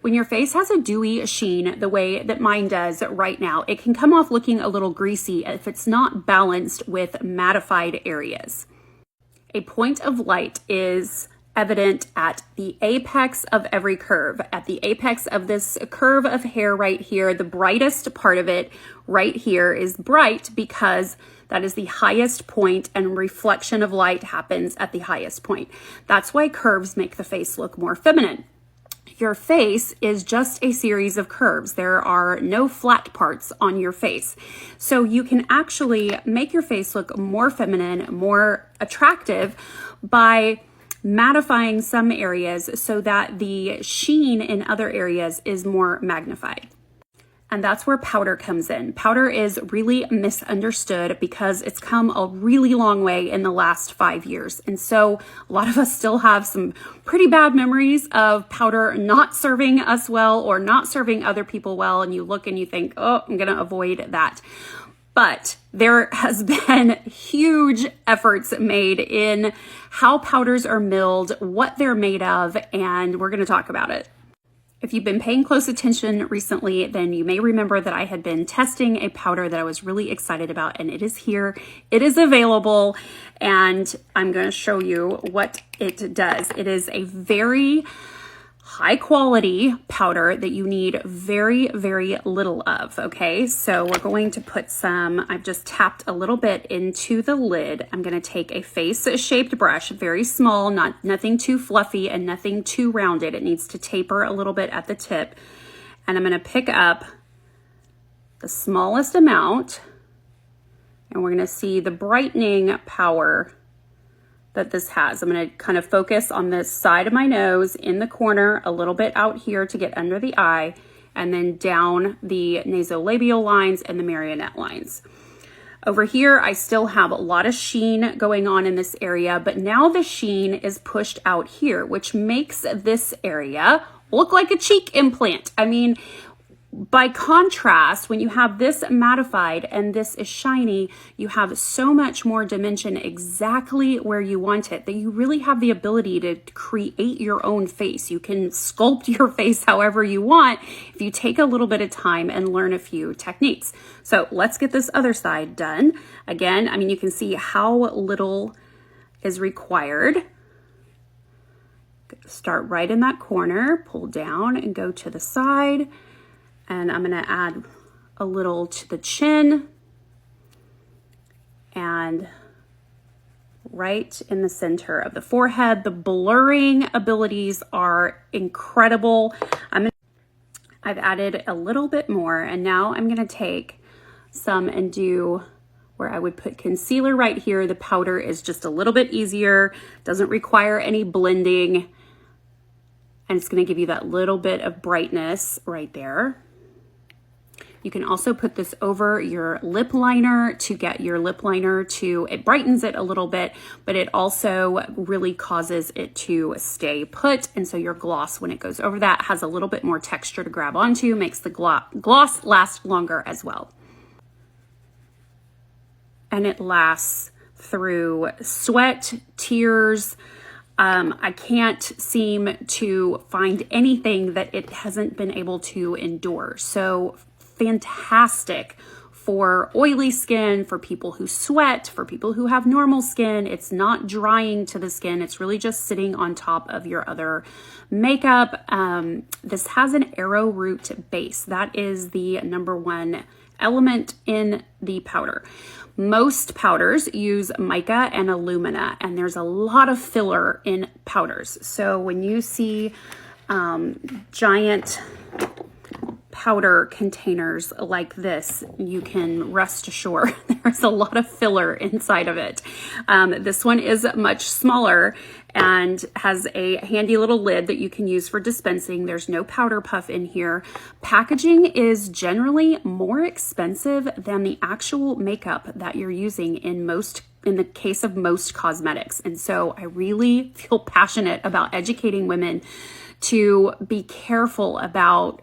When your face has a dewy sheen the way that mine does right now, it can come off looking a little greasy if it's not balanced with mattified areas. A point of light is evident at the apex of every curve. At the apex of this curve of hair right here, the brightest part of it right here is bright because that is the highest point and reflection of light happens at the highest point. That's why curves make the face look more feminine. Your face is just a series of curves. There are no flat parts on your face. So you can actually make your face look more feminine, more attractive by mattifying some areas so that the sheen in other areas is more magnified. And that's where powder comes in. Powder is really misunderstood because it's come a really long way in the last 5 years. And so a lot of us still have some pretty bad memories of powder not serving us well or not serving other people well. And you look and you think, oh, I'm gonna avoid that. But there has been huge efforts made in how powders are milled, what they're made of, and we're gonna talk about it. If you've been paying close attention recently, then you may remember that I had been testing a powder that I was really excited about, and it is here. It is available, and I'm going to show you what it does. It is a very high quality powder that you need very, very little of, okay? So we're going to put some, I've just tapped a little bit into the lid. I'm gonna take a face-shaped brush, very small, nothing too fluffy and nothing too rounded. It needs to taper a little bit at the tip. And I'm gonna pick up the smallest amount, and we're gonna see the brightening power that this has. I'm going to kind of focus on this side of my nose, in the corner, a little bit out here to get under the eye, and then down the nasolabial lines and the marionette lines. Over here, I still have a lot of sheen going on in this area, but now the sheen is pushed out here, which makes this area look like a cheek implant. I mean, by contrast, when you have this mattified and this is shiny, you have so much more dimension exactly where you want it that you really have the ability to create your own face. You can sculpt your face however you want if you take a little bit of time and learn a few techniques. So let's get this other side done. Again, I mean, you can see how little is required. Start right in that corner, pull down and go to the side. And I'm gonna add a little to the chin and right in the center of the forehead. The blurring abilities are incredible. I've added a little bit more, and now I'm gonna take some and do where I would put concealer right here. The powder is just a little bit easier, doesn't require any blending, and it's gonna give you that little bit of brightness right there. You can also put this over your lip liner to get your lip liner to, it brightens it a little bit, but it also really causes it to stay put. And so your gloss, when it goes over that, has a little bit more texture to grab onto, makes the gloss last longer as well. And it lasts through sweat, tears. I can't seem to find anything that it hasn't been able to endure. So fantastic for oily skin, for people who sweat, for people who have normal skin. It's not drying to the skin. It's really just sitting on top of your other makeup. This has an arrowroot base. That is the #1 element in the powder. Most powders use mica and alumina, and there's a lot of filler in powders. So when you see giant powder containers like this, you can rest assured there's a lot of filler inside of it. This one is much smaller and has a handy little lid that you can use for dispensing. There's no powder puff in here. Packaging is generally more expensive than the actual makeup that you're using in the case of most cosmetics. And so I really feel passionate about educating women to be careful about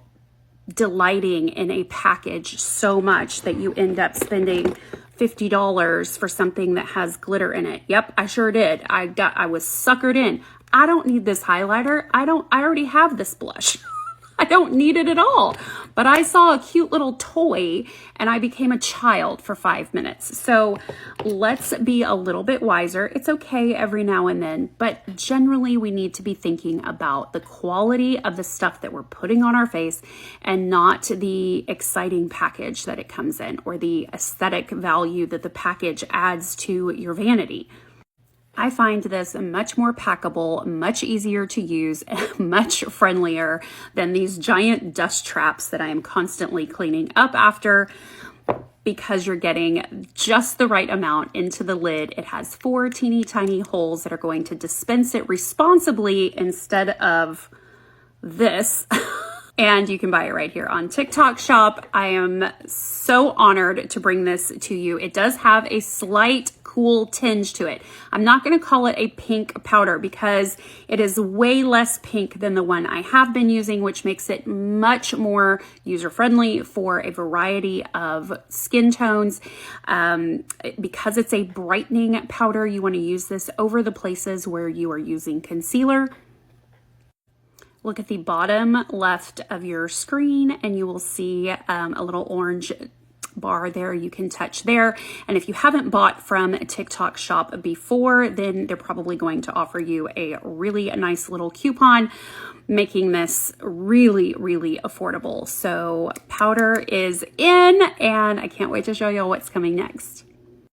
delighting in a package so much that you end up spending $50 for something that has glitter in it. Yep, I sure did. I was suckered in. I don't need this highlighter. I already have this blush. I don't need it at all. But I saw a cute little toy and I became a child for 5 minutes. So let's be a little bit wiser. It's okay every now and then, but generally we need to be thinking about the quality of the stuff that we're putting on our face and not the exciting package that it comes in or the aesthetic value that the package adds to your vanity. I find this much more packable, much easier to use, and much friendlier than these giant dust traps that I am constantly cleaning up after, because you're getting just the right amount into the lid. It has 4 teeny tiny holes that are going to dispense it responsibly instead of this. And you can buy it right here on TikTok Shop. I am so honored to bring this to you. It does have a slight cool tinge to it. I'm not going to call it a pink powder because it is way less pink than the one I have been using, which makes it much more user-friendly for a variety of skin tones. Because it's a brightening powder, you want to use this over the places where you are using concealer. Look at the bottom left of your screen and you will see a little orange bar there you can touch there. And if you haven't bought from TikTok Shop before, then they're probably going to offer you a really nice little coupon, making this really, really affordable. So powder is in, and I can't wait to show you what's coming next.